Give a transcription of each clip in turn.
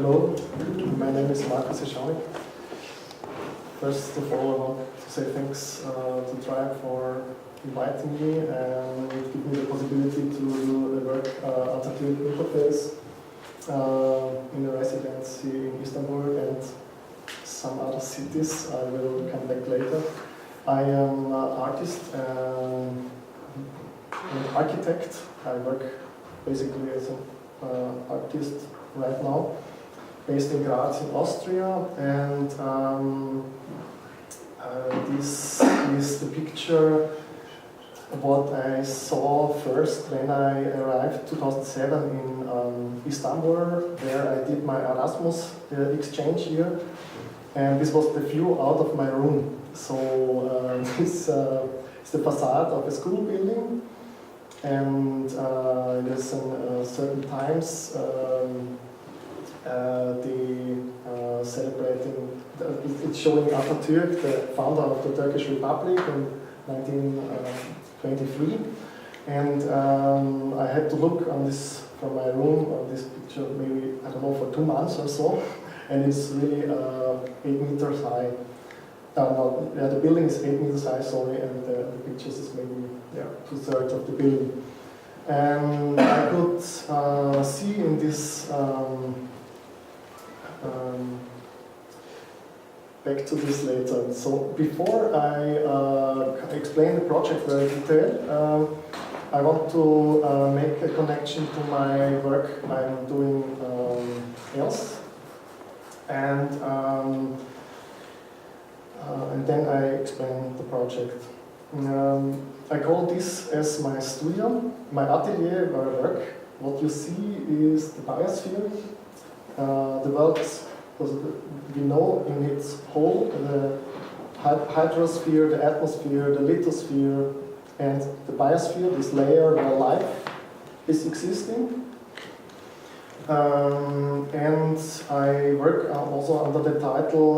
Hello, my name is Markus Jeschaunig. First of all, I want to say thanks to Tribe for inviting me and giving me the possibility to do the work ARTos interface in a residency in Istanbul and some other cities. I will come back later. I am an artist and an architect. I work basically as an artist right now, based in Graz in Austria, and this is the picture of what I saw first when I arrived 2007 in Istanbul, where I did my Erasmus exchange year, and this was the view out of my room. So this is the facade of a school building, and there's certain times celebrating, it's showing Atatürk, the founder of the Turkish Republic in 1923, and I had to look on this from my room on this picture maybe, I don't know, for 2 months or so, and it's really 8 meters high. The building is 8 meters high, sorry, and the pictures is maybe 2/3 of the building. And I could see in this, back to this later. So before I explain the project very detailed, I want to make a connection to my work I'm doing else. And then I explain the project. I call this as my studio, my atelier where I work. What you see is the biosphere, the world we know in its whole, the hydrosphere, the atmosphere, the lithosphere, and the biosphere, this layer where life is existing. And I work also under the title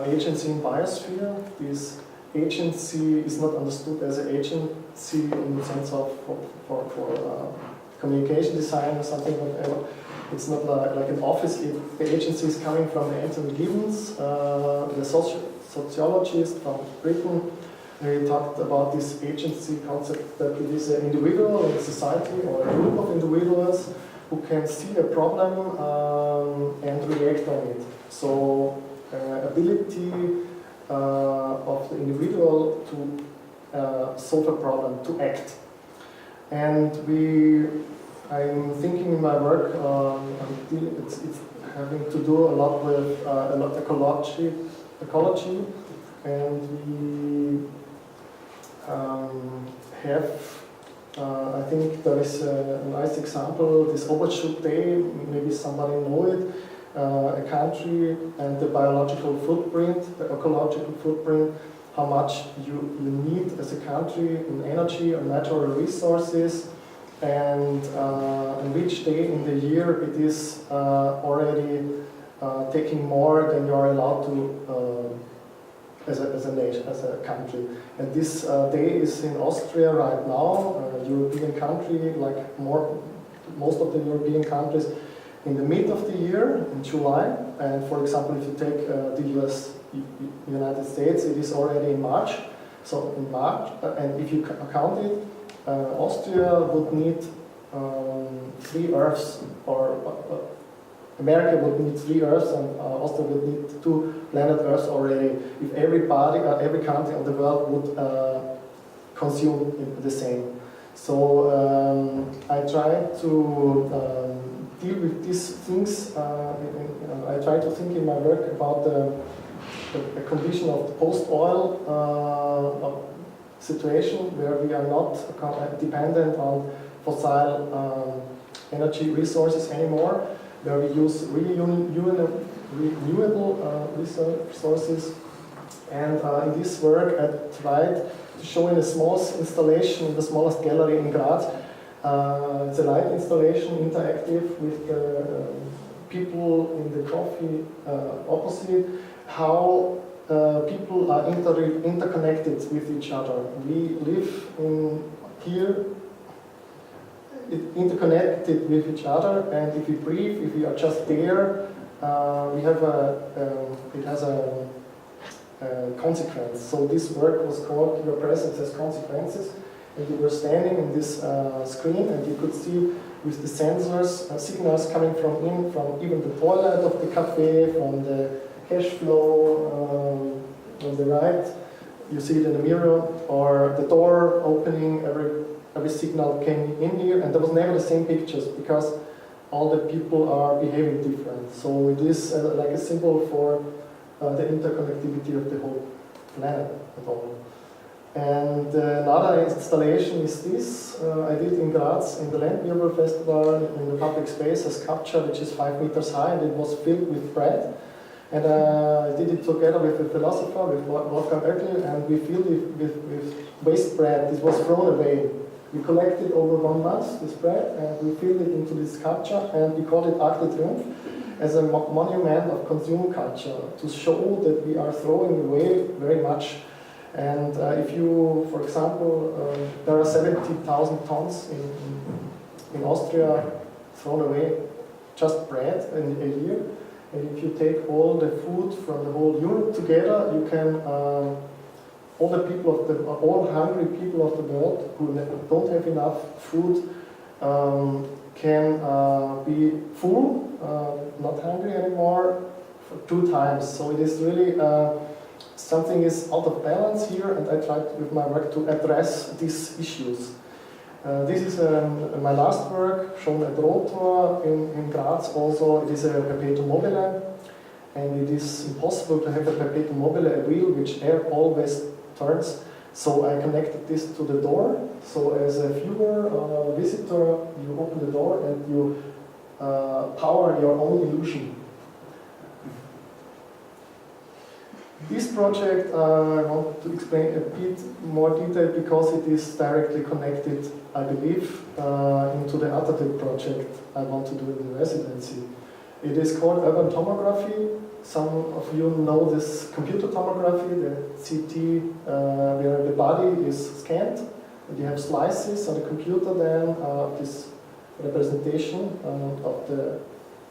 Agency in Biosphere. This agency is not understood as an agency in the sense of for communication design or something, whatever. It's not like an office. The agency is coming from Anthony Giddens, the sociologist from Britain. He talked about this agency concept that it is an individual in society or a group of individuals who can see a problem and react on it. So ability of the individual to solve a problem, to act. And I'm thinking in my work, it's having to do a lot with ecology, and we have, I think there is a nice example, this Overshoot Day, maybe somebody know it, a country and the biological footprint, the ecological footprint, how much you need as a country in energy or natural resources, and which day in the year it is already taking more than you are allowed to as a nation, as a country. And this day is in Austria right now, a European country, like most of the European countries, in the mid of the year, in July. And for example, if you take the United States, it is already in March. So in March, and if you count it, Austria would need 3 Earths, or America would need 3 Earths, and Austria would need 2 planet Earths already. If everybody, every country in the world would consume the same. So I try to deal with these things. I try to think in my work about the condition of the post-oil situation, where we are not dependent on fossil energy resources anymore, where we use renewable resources. And in this work I tried to show in a small installation in the smallest gallery in Graz. It's a light installation, interactive, with the people in the coffee opposite, how people are interconnected with each other. We live here interconnected with each other, and if we breathe, if we are just there, we have it has a consequence. So this work was called Your Presence Has Consequences. And you were standing in this screen, and you could see with the sensors signals coming from even the toilet of the cafe, from the cash flow on the right. You see it in the mirror, or the door opening. Every signal came in here, and there was never the same pictures because all the people are behaving different. So it is like a symbol for the interconnectivity of the whole planet at all. And another installation is this. I did in Graz in the Landweber Festival in the public space, a sculpture which is 5 meters high, and it was filled with bread. And I did it together with a philosopher, with Wolfgang Oeckl, and we filled it with waste bread. This was thrown away. We collected over 1 month this bread, and we filled it into this sculpture, and we called it Arc de Triomphe, as a monument of consumer culture, to show that we are throwing away very much. And if you, for example, there are 70,000 tons in Austria thrown away, just bread in a year. And if you take all the food from the whole Europe together, you can, all hungry people of the world who don't have enough food can be full, not hungry anymore, for 2 times. So it is really something is out of balance here, and I tried with my work to address these issues. This is my last work, shown at Rotor in Graz also. It is a perpetuum mobile, and it is impossible to have a perpetuum mobile, a wheel which always turns. So I connected this to the door. So as a viewer or a visitor, you open the door and you power your own illusion. This project I want to explain a bit more detail because it is directly connected, I believe, into the ARTos project I want to do in the residency. It is called urban tomography. Some of you know this computer tomography, the CT, where the body is scanned, and you have slices on the computer then this representation of the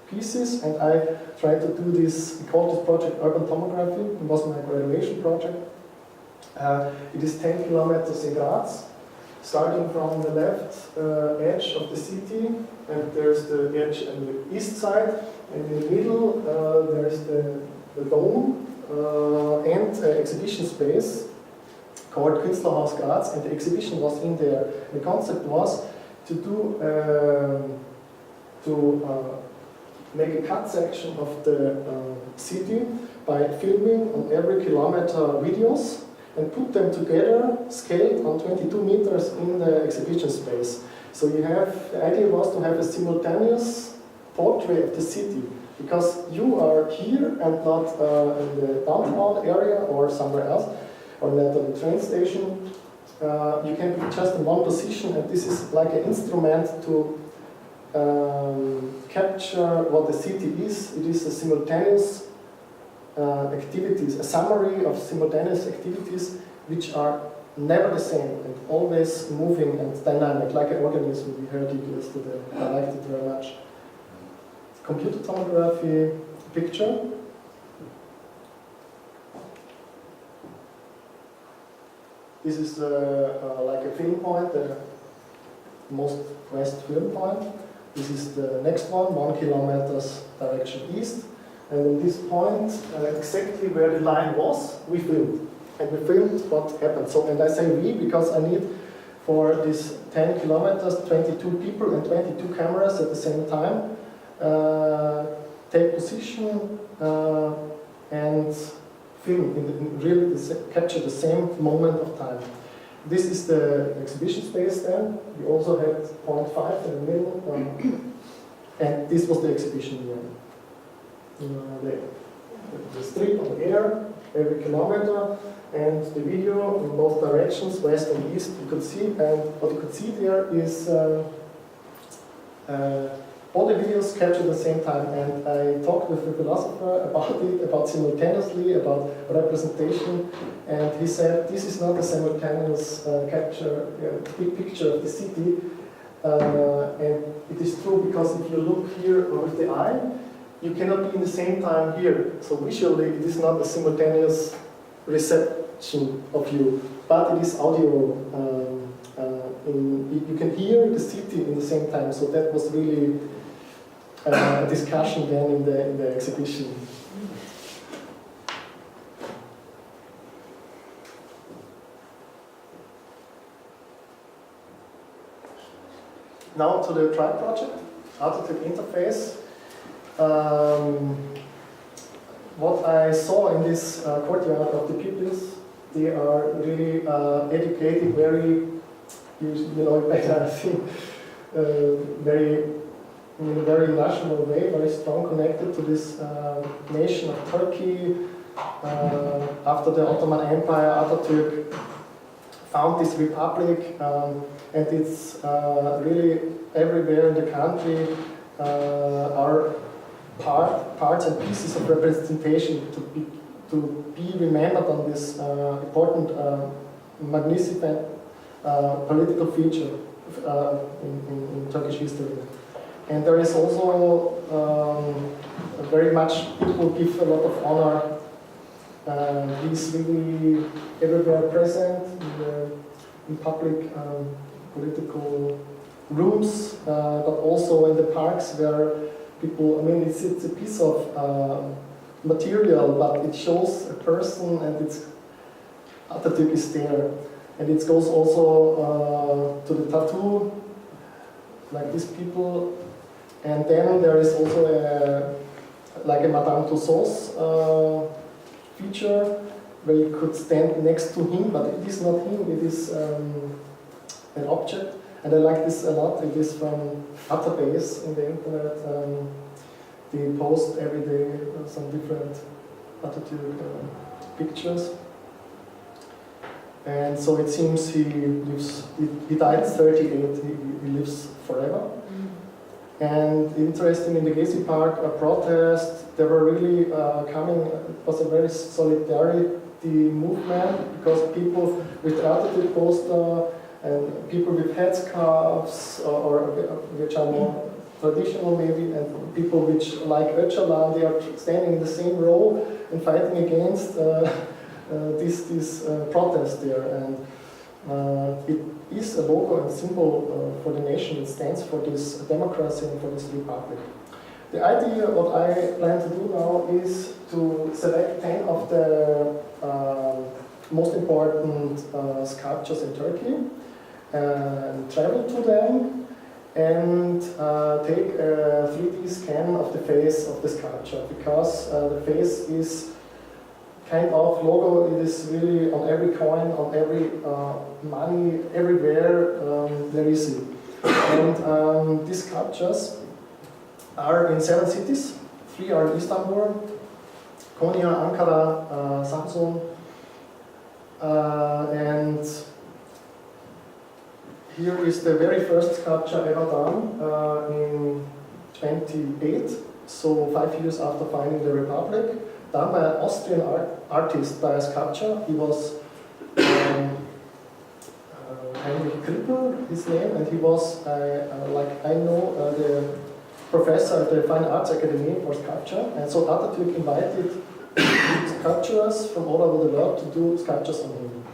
pieces, and I tried to do this. We call this project urban tomography. It was my graduation project. It is 10 kilometers in Graz, starting from the left edge of the city, and there's the edge on the east side, and in the middle there's the dome and exhibition space called Künstlerhaus Graz, and the exhibition was in there. The concept was to do make a cut section of the city by filming on every kilometer videos and put them together, scaled on 22 meters in the exhibition space. So you have, the idea was to have a simultaneous portrait of the city, because you are here and not in the downtown area or somewhere else, or not at the train station. You can be just in one position, and this is like an instrument to capture what the city is. It is a simultaneous activities, a summary of simultaneous activities which are never the same and always moving and dynamic, like an organism. We heard it yesterday. I liked it very much. Computer tomography picture. This is like a film point, the most west film point. This is the next one, 1 kilometer direction east. And in this point, exactly where the line was, we filmed. And we filmed what happened. So, and I say we because I need for this 10 kilometers, 22 people and 22 cameras at the same time. Take position and film, really capture the same moment of time. This is the exhibition space then. We also had 0.5 in the middle, and this was the exhibition here. The strip on the air, every kilometer, and the video in both directions, west and east, you could see. And what you could see there is all the videos captured at the same time, and I talked with the philosopher about it, about simultaneously, about representation, and he said this is not a simultaneous picture of the city, and it is true because if you look here with the eye, you cannot be in the same time here. So visually, it is not a simultaneous reception of you, but it is audio. You can hear the city in the same time. So that was really a discussion then in the exhibition. Now to the TRIBE project, ARTo interface. What I saw in this courtyard of the pupils, they are really educated, very, you know it better, I think, very, in a very national way, very strong connected to this nation of Turkey. After the Ottoman Empire, Atatürk found this republic, and it's really everywhere in the country are parts and pieces of representation to be remembered on this important, magnificent political feature in Turkish history. And there is also very much, people give a lot of honor. He's really everywhere present in public political rooms, but also in the parks where people, I mean, it's a piece of material, but it shows a person, and it's Atatürk is there. And it goes also to the tattoo, like these people. And then there is also like a Madame Tussauds feature, where you could stand next to him, but it is not him, it is an object. And I like this a lot. It is from ARTos in the internet. They post every day some different Atatürk pictures. And so it seems he lives, he died at 38, he lives forever. And interesting, in the Gezi Park protest, they were really coming, it was a very solidarity movement, because people with the Atatürk poster and people with headscarves, or which are more traditional maybe, and people which like Öcalan, they are standing in the same row and fighting against this protest there. And it is a logo and symbol for the nation. It stands for this democracy and for this republic. The idea, what I plan to do now, is to select 10 of the most important sculptures in Turkey, and travel to them, and take a 3D scan of the face of the sculpture, because the face is kind of logo. It is really on every coin, on every money, everywhere there is it. And these sculptures are in 7 cities. 3 are in Istanbul, Konya, Ankara, Samsun, and here is the very first sculpture ever done in 28, so 5 years after founding the Republic, done by an Austrian artist, by a sculptor. He was Heinrich Krippel, his name, and he was, I know, the professor at the Fine Arts Academy for sculpture, and so Atatürk invited sculptors from all over the world to do sculptures on him.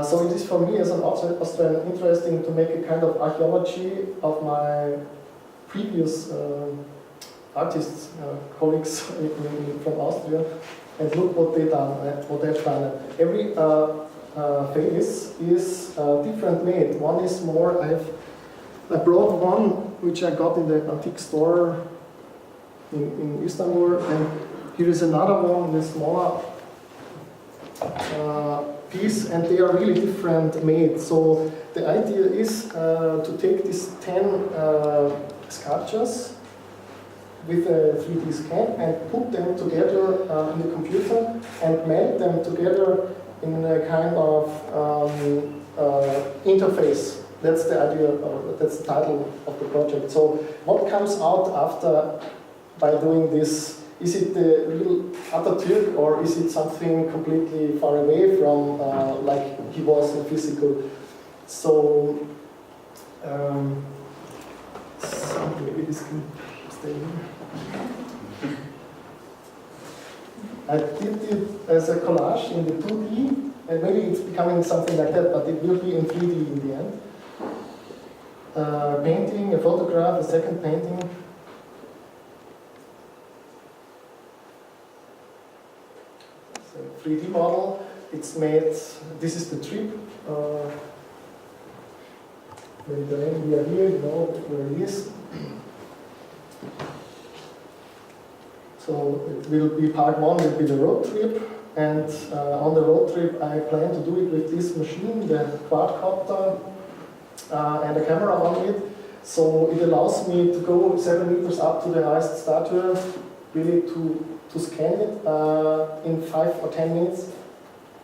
So it is for me as an Austrian interesting to make a kind of archaeology of my previous artists, colleagues from Austria, and look what they've done. Every face is different made. One is more, I brought one which I got in the antique store in Istanbul, and here is another one, the smaller piece, and they are really different made. So the idea is to take these 10 sculptures with a 3D scan and put them together in the computer and meld them together in a kind of interface. That's the idea, that's the title of the project. So what comes out after by doing this? Is it the real Atatürk, or is it something completely far away from like he was in physical? So maybe this can stay here. I did it as a collage in the 2D, and maybe it's becoming something like that, but it will be in 3D in the end. Painting, a photograph, a second painting. It's a 3D model. It's made, this is the trip. Mediterranean, we are here, you know where it is. So it will be part 1 will be the road trip, and on the road trip I plan to do it with this machine, the quadcopter, and a camera on it. So it allows me to go 7 meters up to the highest statue, really to scan it in 5 or 10 minutes.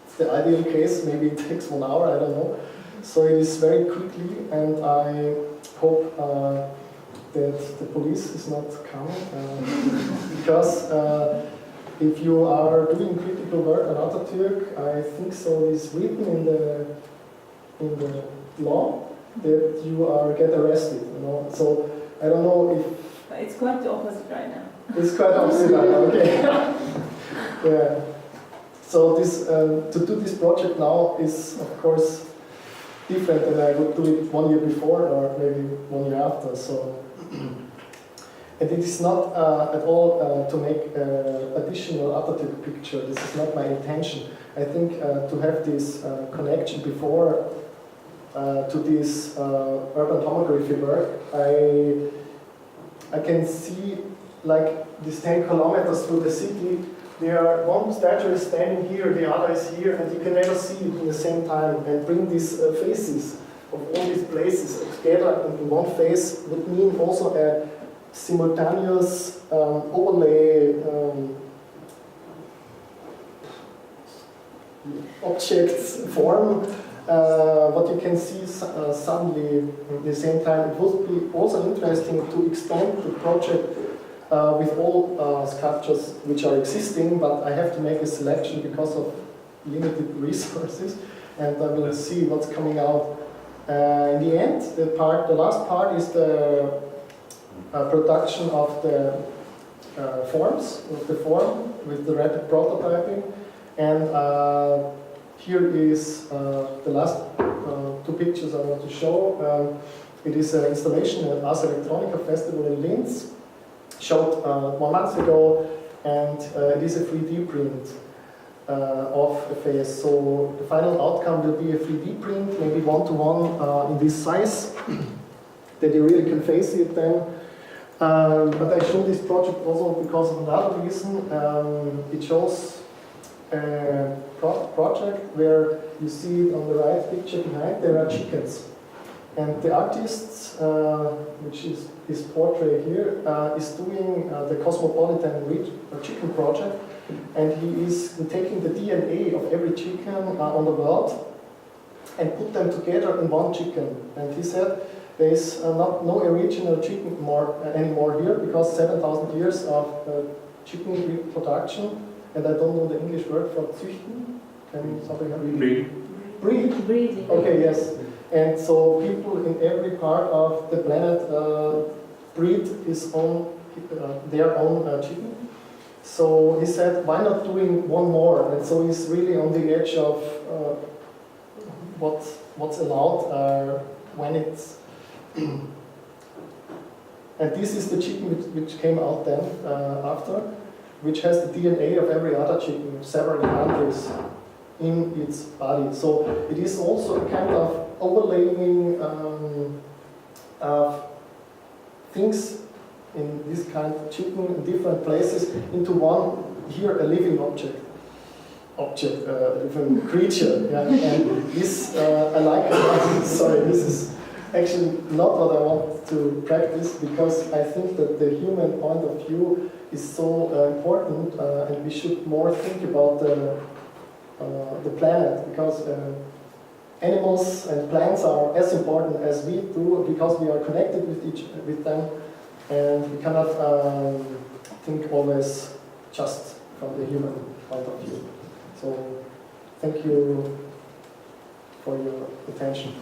It's the ideal case, maybe it takes 1 hour, I don't know. So it is very quickly, and I hope that the police is not coming, because if you are doing critical work on Atatürk, I think so it's written in the law that you get arrested, you know. So I don't know if... It's quite the opposite right now. It's quite opposite right now, okay. Yeah. So this, to do this project now is, of course, different than I would do it 1 year before or maybe 1 year after. So, and it is not at all to make additional Atatürk picture. This is not my intention. I think to have this connection before to this urban tomography work, I can see like these 10 kilometers through the city. One statue is standing here, the other is here, and you can never see it in the same time. And bring these faces of all these places together in one face would mean also a simultaneous overlay objects form. What you can see suddenly at the same time. It would be also interesting to expand the project with all sculptures which are existing, but I have to make a selection because of limited resources, and I will see what's coming out. In the end, the last part is the production of the forms, with the form, with the rapid prototyping, and here is the last 2 pictures I want to show. It is an installation at Ars Electronica Festival in Linz, showed 1 month ago, and it is a 3D print of a face. So the final outcome will be a 3D print, maybe 1-to-1 in this size, that you really can face it then. But I show this project also because of another reason. It shows a project where you see it on the right picture behind, there are chickens. And the artist, which is his portrait here, is doing the Cosmopolitan Chicken Project, and he is taking the DNA of every chicken on the world and put them together in one chicken. And he said there is no original chicken anymore here, because 7,000 years of chicken reproduction, and I don't know the English word for züchten. Can something help me? Breed. Okay, yes. And so people in every part of the planet breed their own chicken. So he said, why not doing one more? And so he's really on the edge of what's allowed when it's... And this is the chicken which came out then after, which has the DNA of every other chicken, several countries in its body. So it is also a kind of overlaying things in this kind of chicken in different places into one, here a living object, a different creature. Yeah? And this, I like it. Sorry, this is actually not what I want to practice, because I think that the human point of view is so important, and we should more think about the planet, because animals and plants are as important as we do, because we are connected with them, and we cannot think always just from the human point of view. So thank you for your attention.